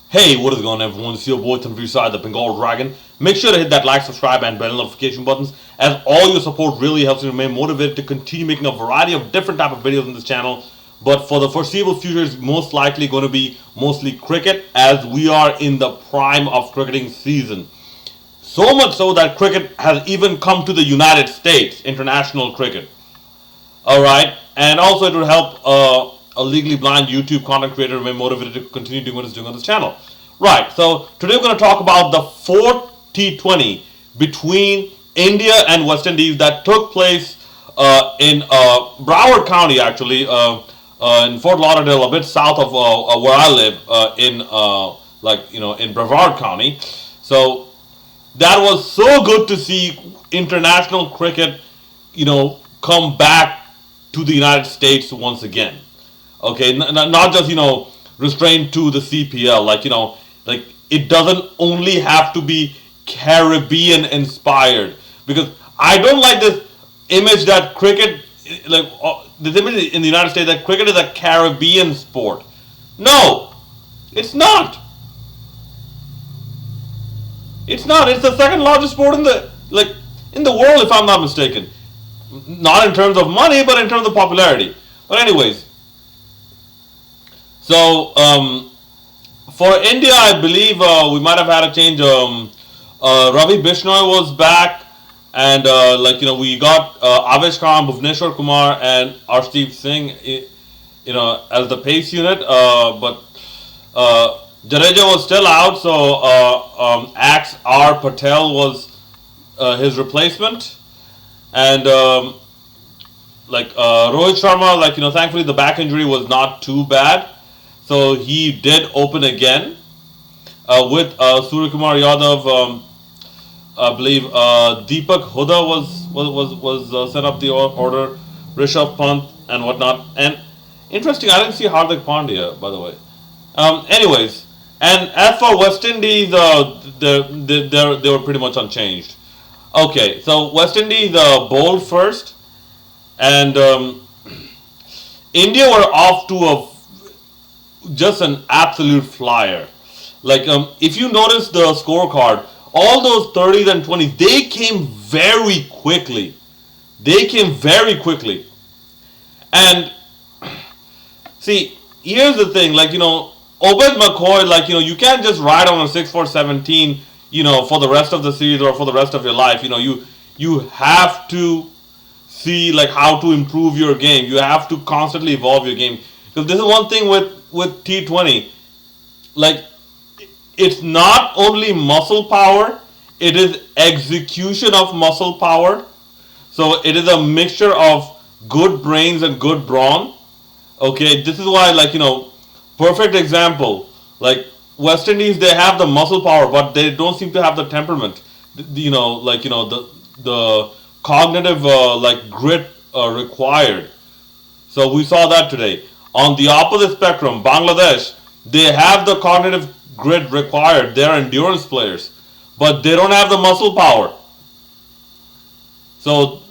Hey, what is going on, everyone? It's your boy Tanvir Side, the Bengal Dragon. Make sure to hit that like, subscribe, and bell notification buttons, as all your support really helps me remain motivated to continue making a variety of different type of videos on this channel. But for the foreseeable future, it's most likely going to be mostly cricket, as we are in the prime of cricketing season. So much so that cricket has even come to the United States, international cricket. Alright, and also it would help a legally blind YouTube content creator remain motivated to continue doing what he's doing on this channel. Right, so today we're going to talk about the fourth T20 between India and West Indies that took place in Broward County, actually, in Fort Lauderdale, a bit south of where I live, in Brevard County. So that was so good to see international cricket, come back to the United States once again. Okay, not just restrained to the CPL. Like it doesn't only have to be Caribbean inspired, because I don't like this image that cricket, this image in the United States that cricket is a Caribbean sport. No, it's not. It's not. It's the second largest sport in the world, if I'm not mistaken. Not in terms of money, but in terms of popularity. But anyways, so for India, I believe we might have had a change. Ravi Bishnoi was back, and we got Avesh Khan, Bhuvneshwar Kumar, and Arshdeep Singh, as the pace unit. But Jadeja was still out, so Axe R Patel was his replacement. And Rohit Sharma, thankfully the back injury was not too bad, so he did open again with Surya Kumar Yadav. I believe Deepak Huda was set up the order, Rishabh Pant and whatnot. And interesting, I didn't see Hardik Pandya, by the way. Anyways, and as for West Indies, they were pretty much unchanged. Okay, so West Indies bowled first, and India were off to just an absolute flyer. If you notice the scorecard, all those 30s and 20s, they came very quickly. And see, here's the thing, Obed McCoy, you can't just ride on a 6 for 17, for the rest of the series or for the rest of your life. You have to see how to improve your game. You have to constantly evolve your game, because this is one thing with T20. It's not only muscle power, it is execution of muscle power. So it is a mixture of good brains and good brawn. Okay, this is why, perfect example, West Indies, they have the muscle power, but they don't seem to have the temperament. The cognitive grit required. So we saw that today. On the opposite spectrum, Bangladesh, they have the cognitive grit required. They're endurance players, but they don't have the muscle power. So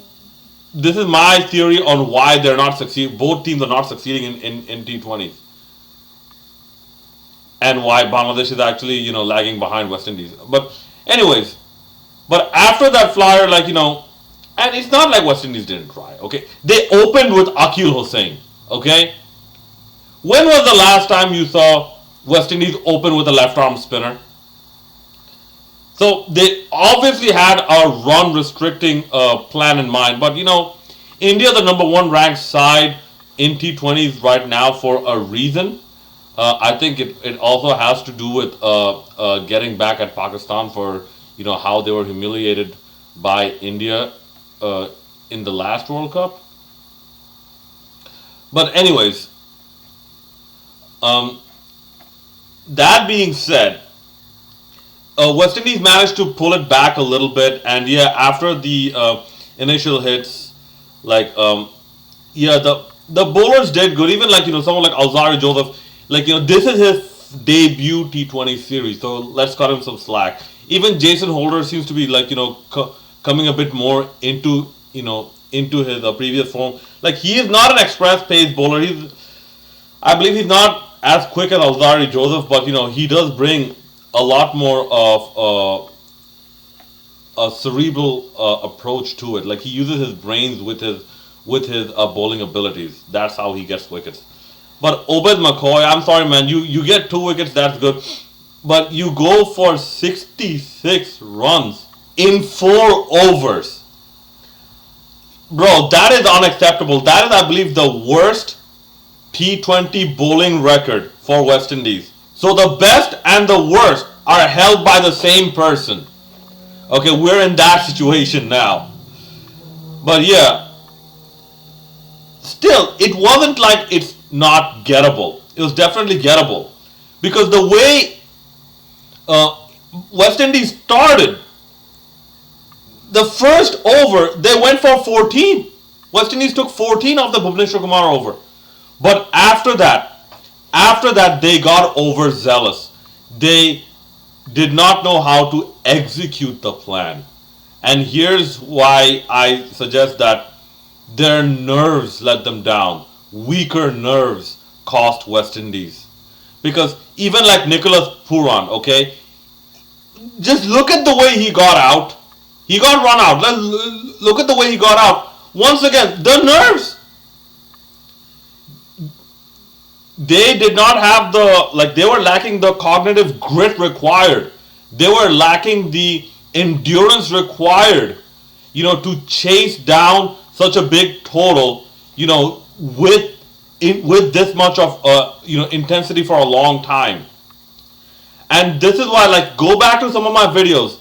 this is my theory on why they're not succeeding. Both teams are not succeeding in T20s. And why Bangladesh is actually, lagging behind West Indies. But anyways, but after that flyer, and it's not like West Indies didn't try, okay? They opened with Akil Hussain, okay? When was the last time you saw West Indies open with a left-arm spinner? So they obviously had a run-restricting plan in mind. But, India, the number one ranked side in T20s right now for a reason. I think it also has to do with getting back at Pakistan for how they were humiliated by India in the last World Cup. But anyways, that being said, West Indies managed to pull it back a little bit, and after the initial hits, the bowlers did good. Even someone like Alzari Joseph. This is his debut T20 series, so let's cut him some slack. Even Jason Holder seems to be coming a bit more into his previous form. He is not an express pace bowler. I believe he's not as quick as Alzarri Joseph, but he does bring a lot more of a cerebral approach to it. Like he uses his brains with his bowling abilities. That's how he gets wickets. But Obed McCoy, I'm sorry, man. You get 2 wickets, that's good. But you go for 66 runs in 4 overs. Bro, that is unacceptable. That is, I believe, the worst T20 bowling record for West Indies. So the best and the worst are held by the same person. Okay, we're in that situation now. But yeah, still, it wasn't like it's not gettable. It was definitely gettable. Because the way West Indies started, the first over, they went for 14. West Indies took 14 off the Bhuvneshwar Kumar over. But after that, they got overzealous. They did not know how to execute the plan. And here's why I suggest that their nerves let them down. Weaker nerves cost West Indies. Because even like Nicholas Puran, okay, just look at the way he got out. He got run out. Look at the way he got out. Once again, the nerves. They did not have they were lacking the cognitive grit required. They were lacking the endurance required, to chase down such a big total, with this much of, intensity for a long time. And this is why, go back to some of my videos.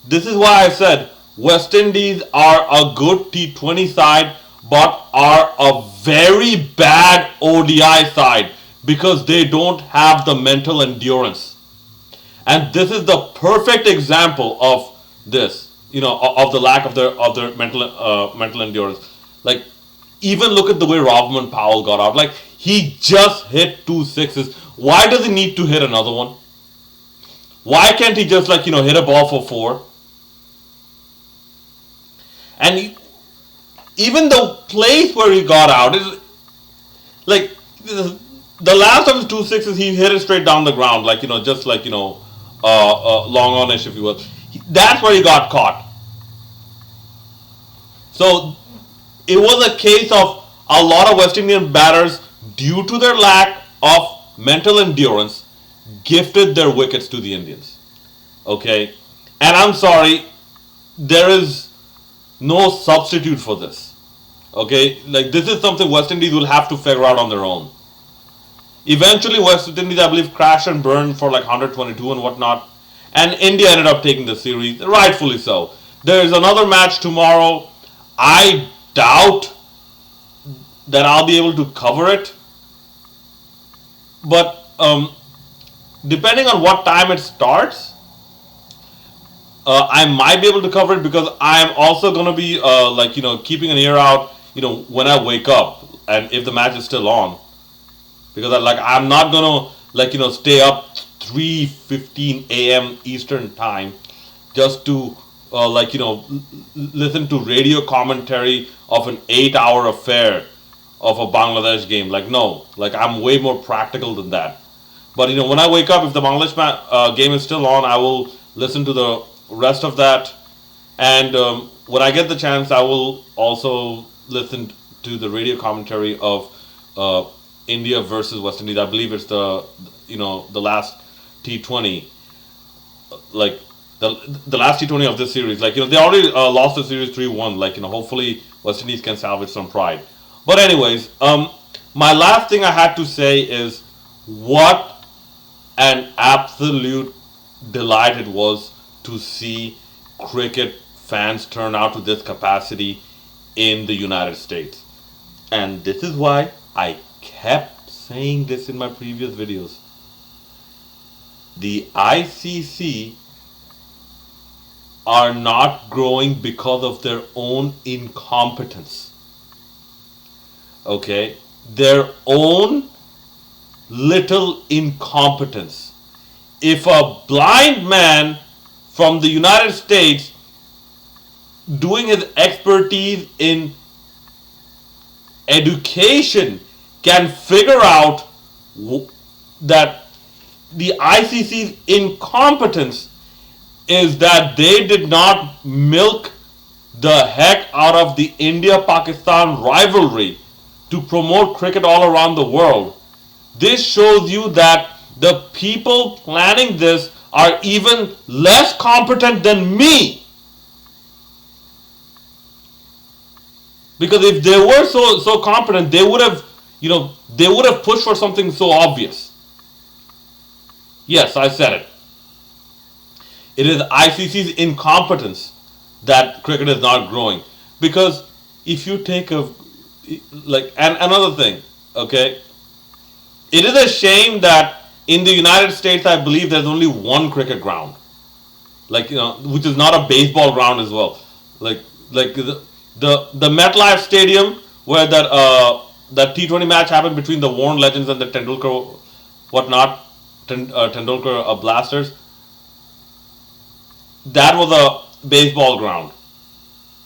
This is why I said West Indies are a good T20 side, but are a very bad ODI side because they don't have the mental endurance. And this is the perfect example of this, of the lack of their mental endurance. Like, even look at the way Rovman Powell got out. Like, he just hit 2 sixes. Why does he need to hit another one? Why can't he just hit a ball for 4? And even the place where he got out is like the last of his 2 sixes, he hit it straight down the ground, long on-ish, if you will. That's where he got caught. So it was a case of a lot of West Indian batters, due to their lack of mental endurance, gifted their wickets to the Indians. Okay? And I'm sorry, there is no substitute for this. Okay? This is something West Indies will have to figure out on their own. Eventually, West Indies, I believe, crashed and burned for 122 and whatnot. And India ended up taking the series, rightfully so. There is another match tomorrow. I doubt that I'll be able to cover it. But depending on what time it starts, I might be able to cover it because I'm also going to be keeping an ear out, when I wake up and if the match is still on. Because I'm not going to stay up 3:15 a.m. Eastern time just to listen to radio commentary of an 8-hour affair of a Bangladesh game. No, I'm way more practical than that. But when I wake up, if the Bangladesh game is still on, I will listen to the rest of that. And when I get the chance, I will also listen to the radio commentary of India versus West Indies. I believe it's the last T20, the last T20 of this series. They already lost the series 3-1. Hopefully West Indies can salvage some pride. But anyways, my last thing I had to say is what an absolute delight it was to see cricket fans turn out to this capacity in the United States. And this is why I kept saying this in my previous videos. The ICC are not growing because of their own incompetence. Okay? Their own little incompetence. If a blind man from the United States doing his expertise in education can figure out that the ICC's incompetence is that they did not milk the heck out of the India-Pakistan rivalry to promote cricket all around the world. This shows you that the people planning this are even less competent than me. Because if they were so competent, they would have, they would have pushed for something so obvious. Yes, I said it. It is ICC's incompetence that cricket is not growing. Because if you take and another thing, okay, it is a shame that in the United States, I believe there's only one cricket ground, which is not a baseball ground as well. Like the MetLife Stadium where that T20 match happened between the Warren Legends and the Tendulkar Tendulkar Blasters. That was a baseball ground.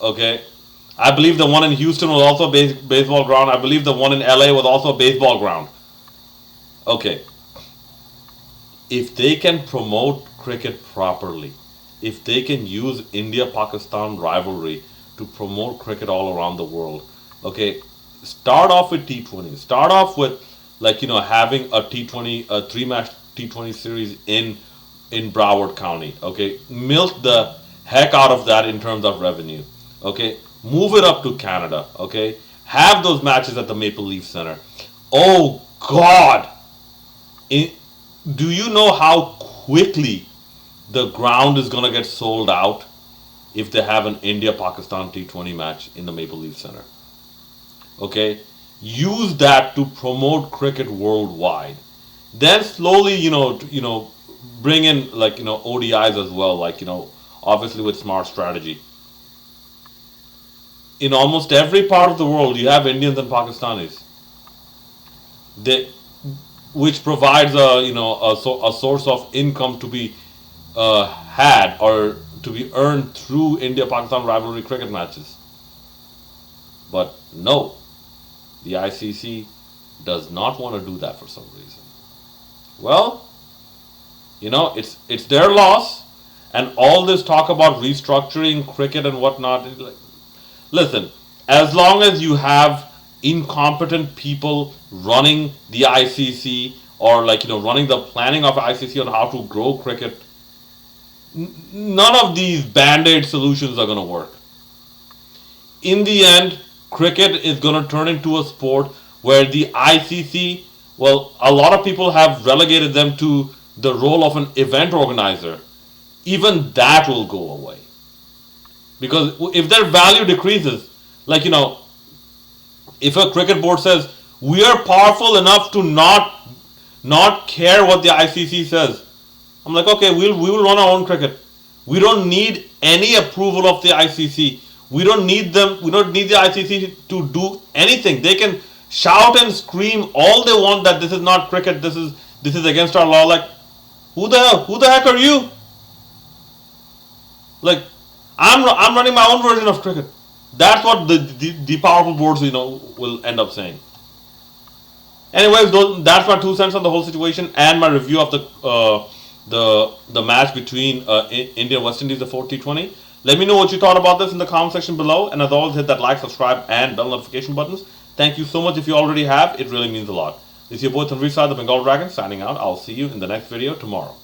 Okay, I believe the one in Houston was also a baseball ground. I believe the one in LA was also a baseball ground. Okay, if they can promote cricket properly, if they can use India-Pakistan rivalry to promote cricket all around the world, okay, start off with T20. Start off with having a T20, a 3-match T20 series in Broward County. Okay, milk the heck out of that in terms of revenue. Okay, move it up to Canada. Okay, have those matches at the Maple Leaf Center. Oh God, do you know how quickly the ground is gonna get sold out if they have an India-Pakistan T20 match in the Maple Leaf Center? Okay, use that to promote cricket worldwide. Then slowly, bring in ODIs as well, obviously with smart strategy. In almost every part of the world, you have Indians and Pakistanis, which provides a source of income to be had or to be earned through India-Pakistan rivalry cricket matches. But no, the ICC does not want to do that for some reason. Well, it's their loss, and all this talk about restructuring cricket and whatnot. Listen, as long as you have incompetent people running the ICC or running the planning of ICC on how to grow cricket, none of these band-aid solutions are going to work. In the end, cricket is going to turn into a sport where the ICC, well, a lot of people have relegated them to the role of an event organizer. Even that will go away. Because if their value decreases, if a cricket board says, we are powerful enough to not care what the ICC says, I'm like, okay, we will run our own cricket. We don't need any approval of the ICC. We don't need them. We don't need the ICC to do anything. They can shout and scream all they want that this is not cricket. This is against our law. Like, who the heck are you? I'm running my own version of cricket. That's what the powerful boards will end up saying. Anyways, that's my 2 cents on the whole situation and my review of the match between India and West Indies, the 4th T20. Let me know what you thought about this in the comment section below, and as always, hit that like, subscribe, and bell notification buttons. Thank you so much if you already have. It really means a lot. This is your boy Tanveer Saad, the Bengal Dragon, signing out. I'll see you in the next video tomorrow.